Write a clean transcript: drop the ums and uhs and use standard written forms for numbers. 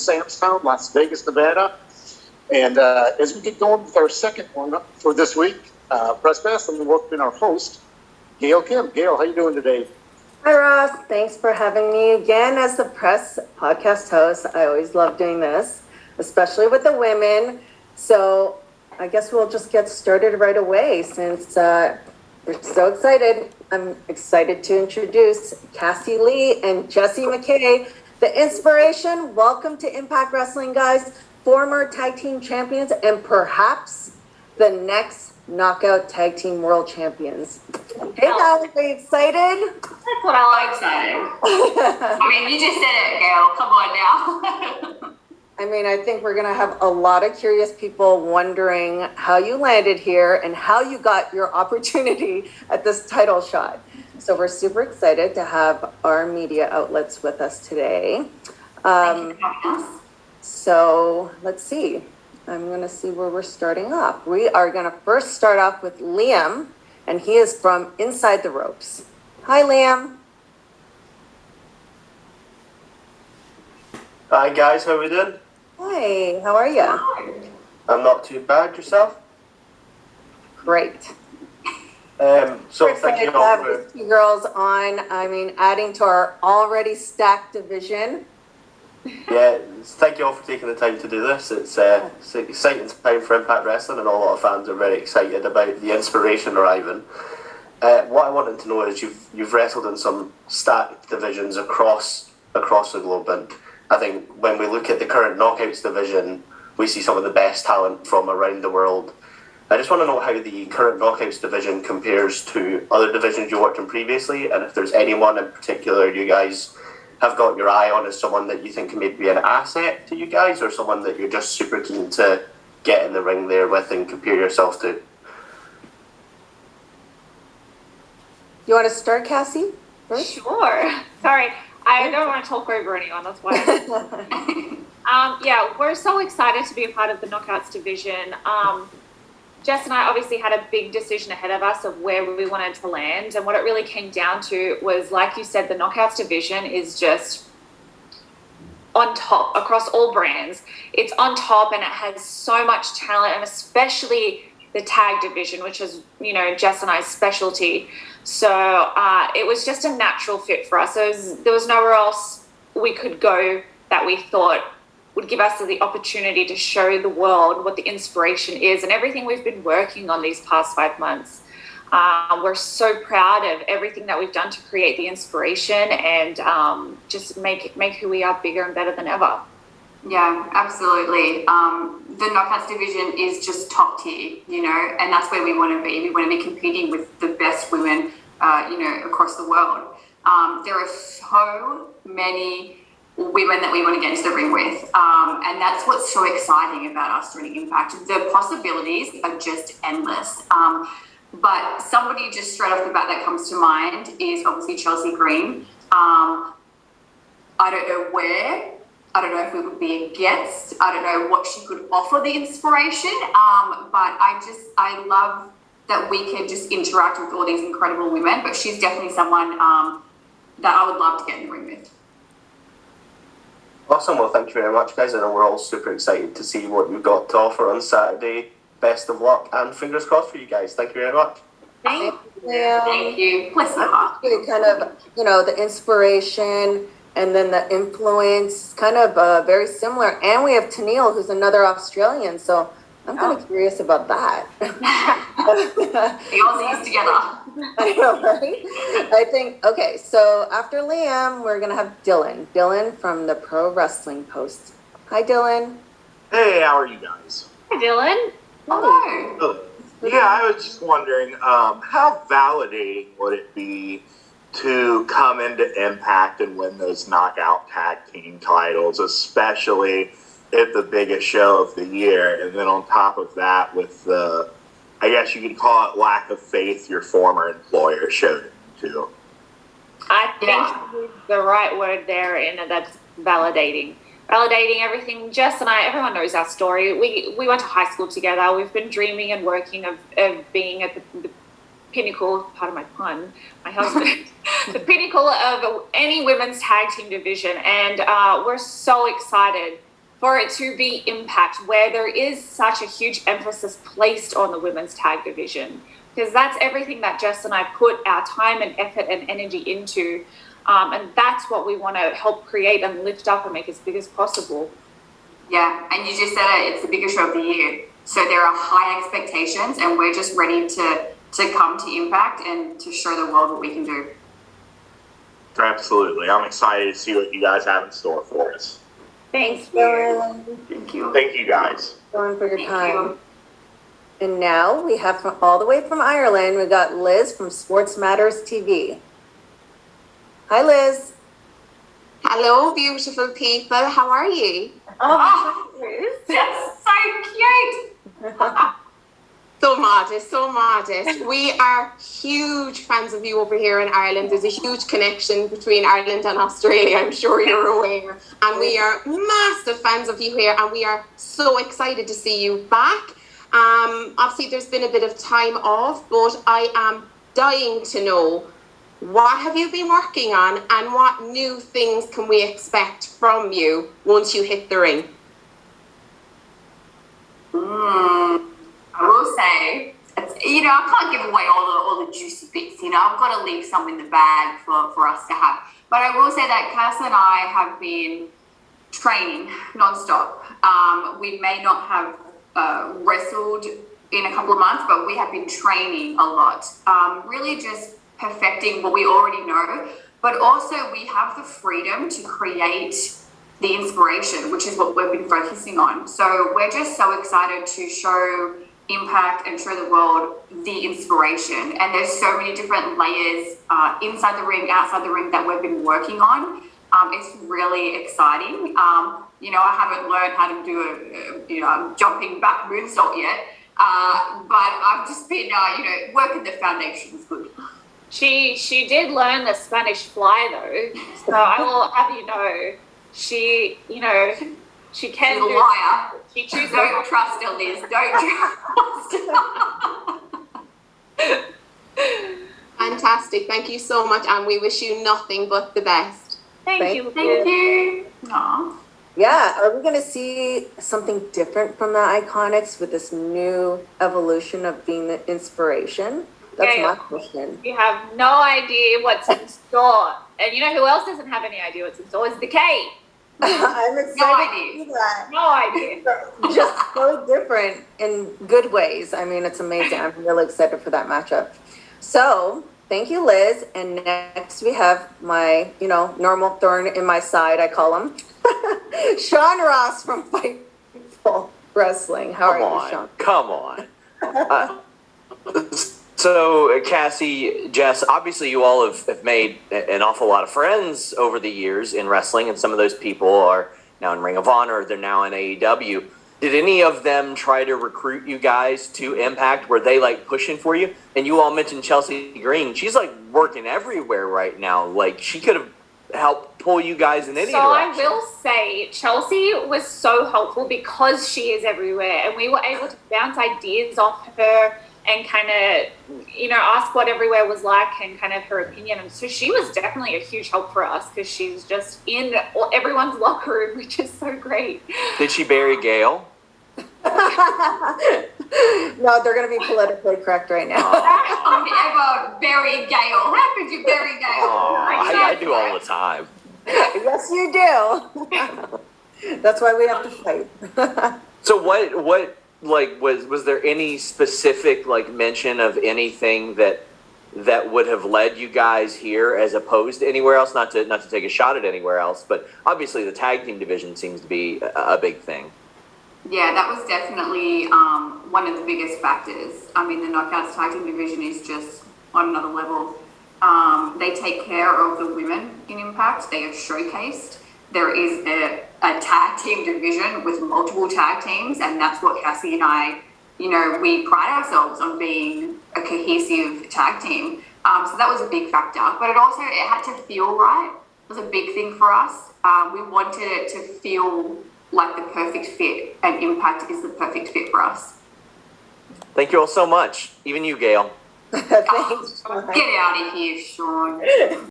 Samstown, Las Vegas, Nevada. And as we get going with our second one for this week, Press Pass, I'm welcoming our host, Gail Kim. Gail, how you doing today? Hi, Ross. Thanks for having me again as the Press podcast host. I always love doing this, especially with the women. So I guess we'll just get started right away since we're so excited. I'm excited to introduce Cassie Lee and Jessie McKay, the IInspiration. Welcome to Impact Wrestling, guys. Former tag team champions and perhaps the next knockout tag team world champions. Hey guys, are you excited? That's what I like saying. I mean, you just said it, Gail. Come on now. I mean, I think we're going to have a lot of curious people wondering how you landed here and how you got your opportunity at this title shot. So we're super excited to have our media outlets with us today. So let's see. I'm going to see where we're starting off. We are going to first start off with Liam, and he is from Inside the Ropes. Hi, Liam. Hi, guys. How are we doing? Hi, how are you? I'm not too bad. Yourself? Great. So thank you all for... These two girls on, I mean, adding to our already stacked division. Yeah, thank you all for taking the time to do this. It's an exciting time for Impact Wrestling, and a lot of fans are very excited about the IInspiration arriving. What I wanted to know is you've wrestled in some stacked divisions across the globe, and I think when we look at the current Knockouts division, we see some of the best talent from around the world. I just want to know how the current Knockouts division compares to other divisions you worked in previously, and if there's anyone in particular you guys have got your eye on as someone that you think can maybe be an asset to you guys, or someone that you're just super keen to get in the ring there with and compare yourself to. You want to start, Cassie? First? Sure. Sorry, I don't want to talk over anyone. That's why. Yeah, we're so excited to be a part of the Knockouts division. Jess and I obviously had a big decision ahead of us of where we wanted to land. And what it really came down to was, like you said, the Knockouts division is just on top across all brands. It's on top and it has so much talent, and especially the tag division, which is, you know, Jess and I's specialty. So it was just a natural fit for us. There was nowhere else we could go that we thought would give us the opportunity to show the world what the IInspiration is and everything we've been working on these past 5 months. We're so proud of everything that we've done to create the IInspiration and just make who we are bigger and better than ever. Yeah, absolutely. The Knockouts division is just top tier, you know, and that's where we want to be. We want to be competing with the best women, you know, across the world. There are so many women that we want to get into the ring with, and that's what's so exciting about us doing Impact. The possibilities are just endless. But somebody just straight off the bat that comes to mind is obviously Chelsea Green. I don't know where. I don't know if we would be a guest. I don't know what she could offer the IInspiration. But I love that we can just interact with all these incredible women. But she's definitely someone that I would love to get in the ring with. Awesome. Well, thank you very much, guys. I know we're all super excited to see what you've got to offer on Saturday. Best of luck and fingers crossed for you guys. Thank you very much. Thank you. Thank you. Bless the heart. Kind of, you know, the IInspiration and then the influence, kind of very similar. And we have Tennille, who's another Australian. So I'm kind of curious about that. The Aussies together. I know, right? I think, okay, so after Liam, we're going to have Dylan. Dylan from the Pro Wrestling Post. Hi, Dylan. Hey, how are you guys? Hi, Dylan. Hello. Oh, yeah, I was just wondering, how validating would it be to come into Impact and win those knockout tag team titles, especially at the biggest show of the year, and then on top of that with the, I guess you could call it lack of faith your former employer showed too. I think the right word there, and that's validating. Validating everything. Jess and I, everyone knows our story. We went to high school together. We've been dreaming and working of being at the pinnacle, part of my pun, my husband, the pinnacle of any women's tag team division. And we're so excited for it to be Impact, where there is such a huge emphasis placed on the women's tag division, because that's everything that Jess and I put our time and effort and energy into. And that's what we want to help create and lift up and make as big as possible. Yeah, and you just said it, it's the biggest show of the year. So there are high expectations, and we're just ready to come to Impact and to show the world what we can do. Absolutely. I'm excited to see what you guys have in store for us. Thanks, Lauren. Thank you. Thank you, guys. Lauren, for your Thank time. you. And now we have from all the way from Ireland, we got Liz from Sports Matters TV. Hi, Liz. Hello, beautiful people. How are you? Oh, that's so cute. So modest, so modest. We are huge fans of you over here in Ireland. There's a huge connection between Ireland and Australia, I'm sure you're aware. And we are massive fans of you here, and we are so excited to see you back. Obviously, there's been a bit of time off, but I am dying to know, what have you been working on, and what new things can we expect from you once you hit the ring? I will say, I can't give away all the juicy bits. I've got to leave some in the bag for us to have. But I will say that Cass and I have been training nonstop. We may not have wrestled in a couple of months, but we have been training a lot. Really just perfecting what we already know. But also we have the freedom to create the inspiration, which is what we've been focusing on. So we're just so excited to show Impact and show the world the inspiration. And there's so many different layers inside the ring, outside the ring that we've been working on. It's really exciting. I haven't learned how to do a jumping back moonsault yet, but I've just been working the foundations good. She did learn the Spanish fly though, so I will have you know, she can. She's a liar. She chooses. Don't trust her, Liz. Don't trust. Fantastic. Thank you so much, and we wish you nothing but the best. Thank you. Thank you. Aww. Yeah, are we going to see something different from the IIconics with this new evolution of being the inspiration? That's my question. You have no idea what's in store. And you know who else doesn't have any idea what's in store? Is Decay. I'm excited to see that. No idea. Just so different in good ways. I mean, it's amazing. I'm really excited for that matchup. So, thank you, Liz. And next we have my, normal thorn in my side, I call him. Sean Ross from FITE Wrestling. How are you, Sean? Come on. So, Cassie, Jess, obviously you all have made an awful lot of friends over the years in wrestling, and some of those people are now in Ring of Honor, they're now in AEW. Did any of them try to recruit you guys to Impact? Were they, pushing for you? And you all mentioned Chelsea Green. She's, working everywhere right now. She could have helped pull you guys in any direction. So I will say Chelsea was so helpful because she is everywhere, and we were able to bounce ideas off her and kind of, ask what everywhere was like and kind of her opinion. And so she was definitely a huge help for us because she's just in everyone's locker room, which is so great. Did she bury Gail? No, they're going to be politically correct right now. Don't ever bury Gail. How could you bury Gail? I do all the time. Yes, you do. That's why we have to fight. So what was there any specific mention of anything that would have led you guys here as opposed to anywhere else? Not to take a shot at anywhere else, but obviously the tag team division seems to be a big thing. Yeah, that was definitely one of the biggest factors. I mean, the Knockouts tag team division is just on another level. They take care of the women in Impact. They are showcased. There is a tag team division with multiple tag teams, and that's what Cassie and I, we pride ourselves on being a cohesive tag team. So that was a big factor. But it had to feel right. It was a big thing for us. We wanted it to feel like the perfect fit, and Impact is the perfect fit for us. Thank you all so much. Even you, Gail. Thanks. Get out of here, Sean.